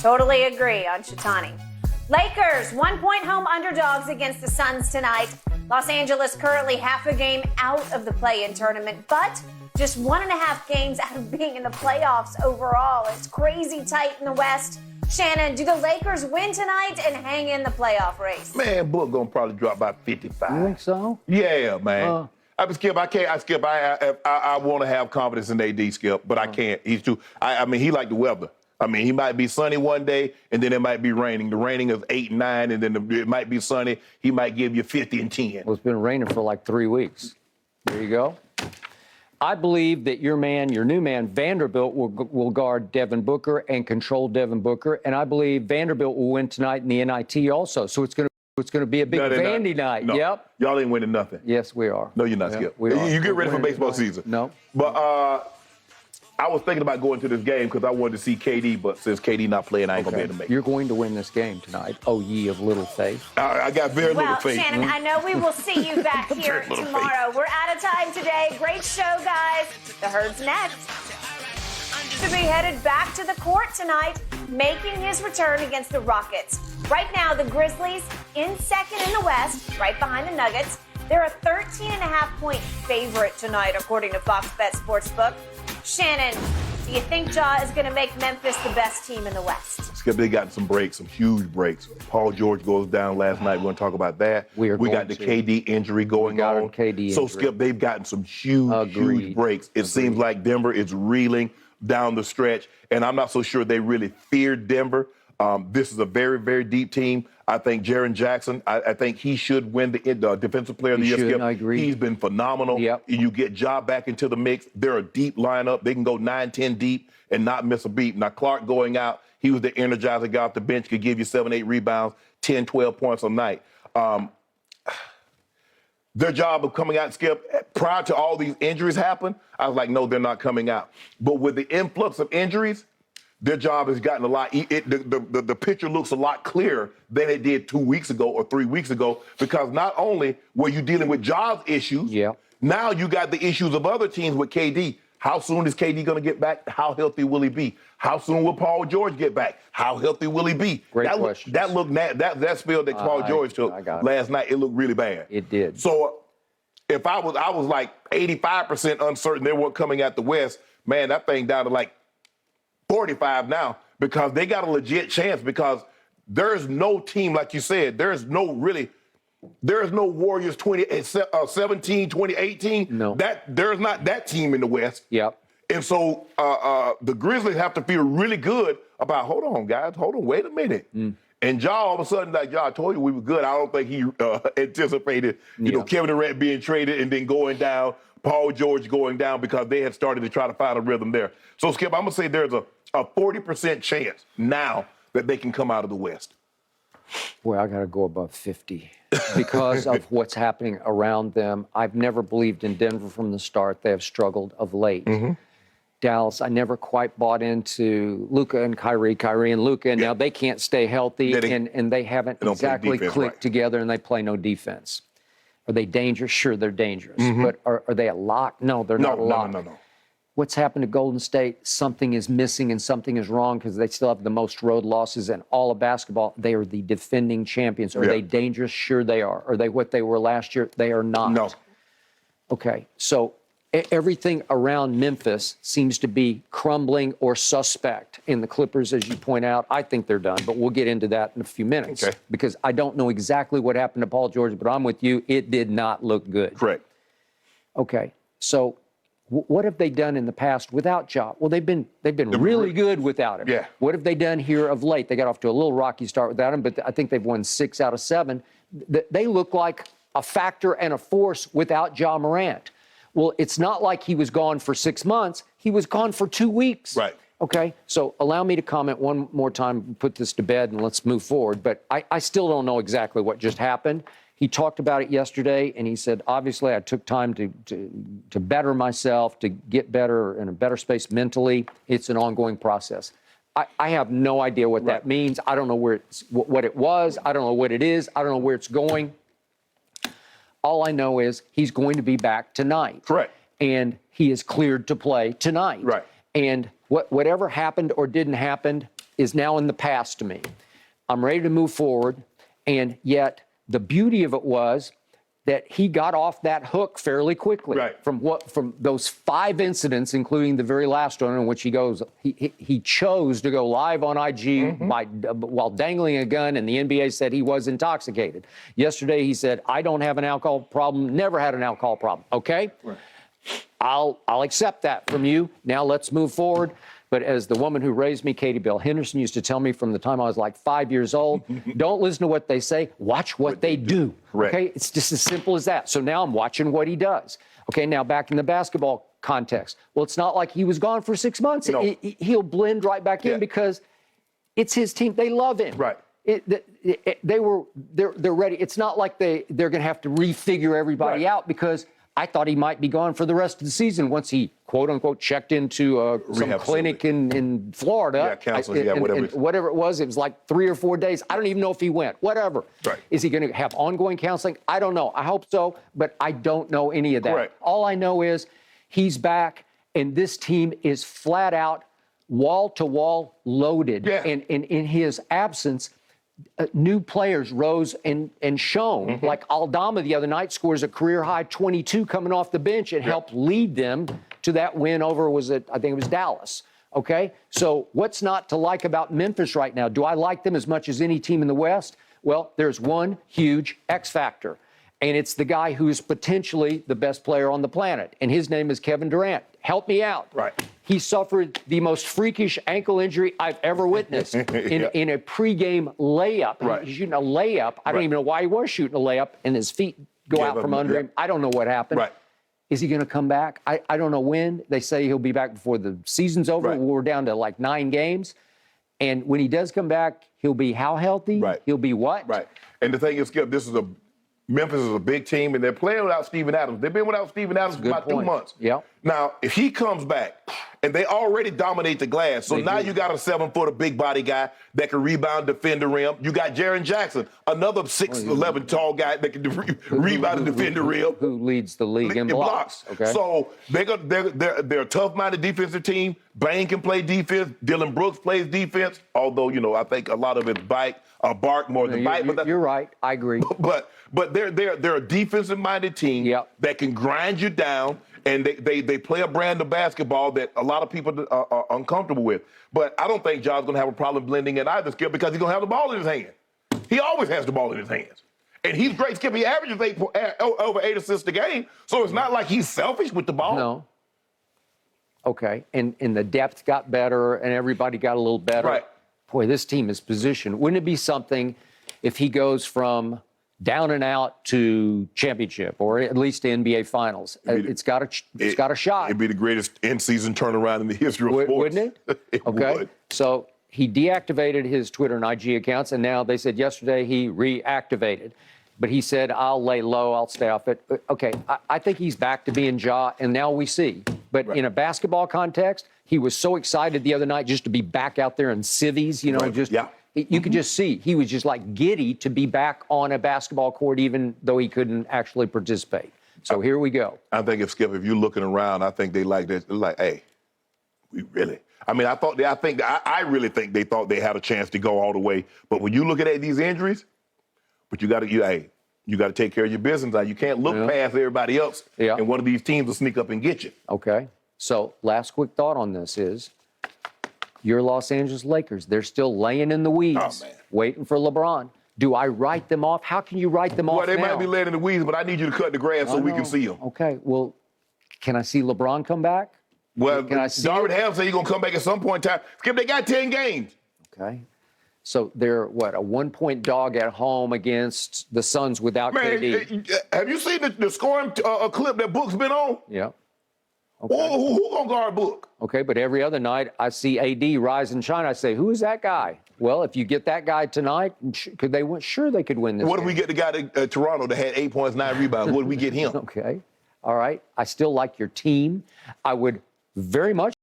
Totally agree on Shitani. Lakers, 1-point home underdogs against the Suns tonight. Los Angeles currently half a game out of the play-in tournament, but just 1.5 games out of being in the playoffs overall. It's crazy tight in the West. Shannon, do the Lakers win tonight and hang in the playoff race? Man, Book gonna probably drop by 55. You think so? Yeah, man. Skip. I can't. Skip. I want to have confidence in AD, Skip, but I can't. He's too. I mean, he like the weather. I mean, he might be sunny one day, and then it might be raining. The raining is 8 and 9, and then it might be sunny. He might give you 50 and 10. Well, it's been raining for like 3 weeks. There you go. I believe that your new man, Vanderbilt, will guard Devin Booker and control Devin Booker, and I believe Vanderbilt will win tonight in the NIT also. So it's going to be a big Vandy night. No. Yep. Y'all ain't winning nothing. Yes, we are. No, you're not, Skip. You get ready for baseball season. No. But I was thinking about going to this game because I wanted to see KD, but since KD not playing, I ain't going to be able to make it. You're going to win this game tonight, oh ye of little faith. I got very little faith. Well, Shannon, I know we will see you back here tomorrow. We're out of time today. Great show, guys. The Herd's next. To be headed back to the court tonight, making his return against the Rockets. Right now, the Grizzlies in second in the West, right behind the Nuggets. They're a 13.5-point favorite tonight, according to Fox Bet Sportsbook. Shannon, do you think Ja is going to make Memphis the best team in the West? Skip, they got some breaks, some huge breaks. Paul George goes down last night. We're going to talk about that. We got the KD injury going on. So, Skip, they've gotten some huge breaks. It seems like Denver is reeling down the stretch, and I'm not so sure they really feared Denver. This is a very, very deep team. I think Jaren Jackson, I think he should win the Defensive Player of the Year. Skip. I agree. He's been phenomenal. Yep. You get Ja back into the mix. They're a deep lineup. They can go 9-10 deep and not miss a beat. Now, Clark going out, he was the energizer guy off the bench, could give you 7-8 rebounds, 10, 12 points a night. Their job of coming out, Skip, prior to all these injuries happen, I was like, no, they're not coming out. But with the influx of injuries, their job has gotten a lot. The picture looks a lot clearer than it did 2 weeks ago or 3 weeks ago, because not only were you dealing with Ja's issues, now you got the issues of other teams with KD. How soon is KD going to get back? How healthy will he be? How soon will Paul George get back? How healthy will he be? Great question. That spill that Paul George took last night, it looked really bad. It did. So if I was like 85% uncertain they weren't coming out the West, man, that thing down to like 45 now, because they got a legit chance, because there's no team, like you said, there's no Warriors 2017, 2018. No. There's not that team in the West. Yep. And so the Grizzlies have to feel really good about, hold on, guys, wait a minute. And Ja, all of a sudden, like Ja, I told you we were good. I don't think he anticipated, Kevin Durant being traded and then going down, Paul George going down, because they had started to try to find a rhythm there. So, Skip, I'm going to say there's a 40% chance now that they can come out of the West. Boy, I got to go above 50 because of what's happening around them. I've never believed in Denver from the start. They have struggled of late. Dallas, I never quite bought into Luka and Kyrie and Luka, and now they can't stay healthy, and they haven't exactly clicked together, and they play no defense. Are they dangerous? Sure, they're dangerous. But are they a lock? No, they're not a lock. No. What's happened to Golden State? Something is missing and something is wrong, because they still have the most road losses in all of basketball. They are the defending champions. Are they dangerous? Sure they are. Are they what they were last year? They are not. No. Okay, so everything around Memphis seems to be crumbling or suspect. In the Clippers, as you point out, I think they're done, but we'll get into that in a few minutes. Okay. Because I don't know exactly what happened to Paul George, but I'm with you. It did not look good. Correct. Okay, so what have they done in the past without Ja? Well, they've been really good without him. Yeah. What have they done here of late? They got off to a little rocky start without him, but I think they've won 6 out of 7. They look like a factor and a force without Ja Morant. Well, it's not like he was gone for 6 months. He was gone for 2 weeks. Right. Okay, so allow me to comment one more time, put this to bed, and let's move forward. But I still don't know exactly what just happened. He talked about it yesterday, and he said, obviously, I took time to better myself, to get better in a better space mentally. It's an ongoing process. I have no idea what that means. I don't know what it was. I don't know what it is. I don't know where it's going. All I know is he's going to be back tonight. Correct. And he is cleared to play tonight. Right. And whatever happened or didn't happen, is now in the past to me. I'm ready to move forward. And yet the beauty of it was that he got off that hook fairly quickly from those 5 incidents, including the very last one in which he chose to go live on IG while dangling a gun, and the NBA said he was intoxicated. Yesterday he said, I don't have an alcohol problem, never had an alcohol problem. Okay? Right. I'll accept that from you. Now let's move forward. But as the woman who raised me, Katie Bell Henderson, used to tell me from the time I was like 5 years old, don't listen to what they say, watch what they do. Right. Okay? It's just as simple as that. So now I'm watching what he does. Okay, now back in the basketball context. Well, it's not like he was gone for 6 months. No. He'll blend right back in because it's his team. They love him. Right. They're ready. It's not like they're going to have to refigure everybody out, because I thought he might be gone for the rest of the season once he, quote unquote, checked into some clinic in Florida. Yeah, counseling, whatever it was like 3 or 4 days. I don't even know if he went. Whatever. Right. Is he going to have ongoing counseling? I don't know. I hope so, but I don't know any of that. Correct. All I know is he's back, and this team is flat out wall to wall loaded. Yeah. And in his absence, new players rose and shone. Like Aldama the other night scores a career-high 22 coming off the bench and helped lead them to that win over, I think it was Dallas. Okay? So what's not to like about Memphis right now? Do I like them as much as any team in the West? Well, there's one huge X factor, and it's the guy who's potentially the best player on the planet, and his name is Kevin Durant. Help me out. Right. He suffered the most freakish ankle injury I've ever witnessed in a pregame layup. Right. He's shooting a layup. I don't even know why he was shooting a layup, and his feet go out from under him. I don't know what happened. Right. Is he going to come back? I don't know when. They say he'll be back before the season's over. Right. We're down to like 9 games. And when he does come back, he'll be how healthy? Right. He'll be what? Right. And the thing is, Skip, Memphis is a big team, and they're playing without Steven Adams. They've been without Steven Adams for about 2 months. Yeah. Now, if he comes back, and they already dominate the glass, so now you got a 7-footer big body guy that can rebound, defend the rim. You got Jaren Jackson, another 6'11" tall guy that can rebound and defend the rim. Who leads the league in blocks. Okay. So they're a tough-minded defensive team. Bane can play defense. Dylan Brooks plays defense, although, I think a lot of it's bark more than bite. You're right. I agree. But they're a defensive-minded team that can grind you down, and they play a brand of basketball that a lot of people are uncomfortable with. But I don't think John's going to have a problem blending in either, Skip, because he's going to have the ball in his hand. He always has the ball in his hands. And he's great, Skip. He averages over 8 assists a game, so it's not like he's selfish with the ball. No. Okay. And the depth got better, and everybody got a little better. Right. Boy, this team is positioned. Wouldn't it be something if he goes from down and out to championship, or at least to NBA Finals? It's got a shot. It'd be the greatest in-season turnaround in the history of sports. Wouldn't it? It okay. would. So he deactivated his Twitter and IG accounts, and now they said yesterday he reactivated. But he said, I'll lay low, I'll stay off it. Okay, I think he's back to being Ja, and now we see. But in a basketball context, he was so excited the other night just to be back out there in civvies, You could just see he was just like giddy to be back on a basketball court, even though he couldn't actually participate. So here we go. I think if you're looking around, I think they like this. They're like, hey, we really. I mean, I really think they thought they had a chance to go all the way. But when you look at these injuries, but you got to take care of your business. Now, you can't look past everybody else, and one of these teams will sneak up and get you. Okay. So last quick thought on this is, your Los Angeles Lakers, they're still laying in the weeds, waiting for LeBron. Do I write them off? How can you write them off Well, they might be laying in the weeds, but I need you to cut the grass so we can see them. Okay. Well, can I see LeBron come back? Well, Darvin Ham said he's going to come back at some point in time. Skip, they got 10 games. Okay. So they're, a 1-point dog at home against the Suns without KD. Have you seen the scoring clip that Book's been on? Yeah. Okay. Who gonna guard Book? Okay, but every other night I see AD rise and shine. I say, who is that guy? Well, if you get that guy tonight, could they win? Sure, they could win this. What if we get the guy to Toronto that had 8 points, 9 rebounds? What do we get him? Okay, all right. I still like your team. I would very much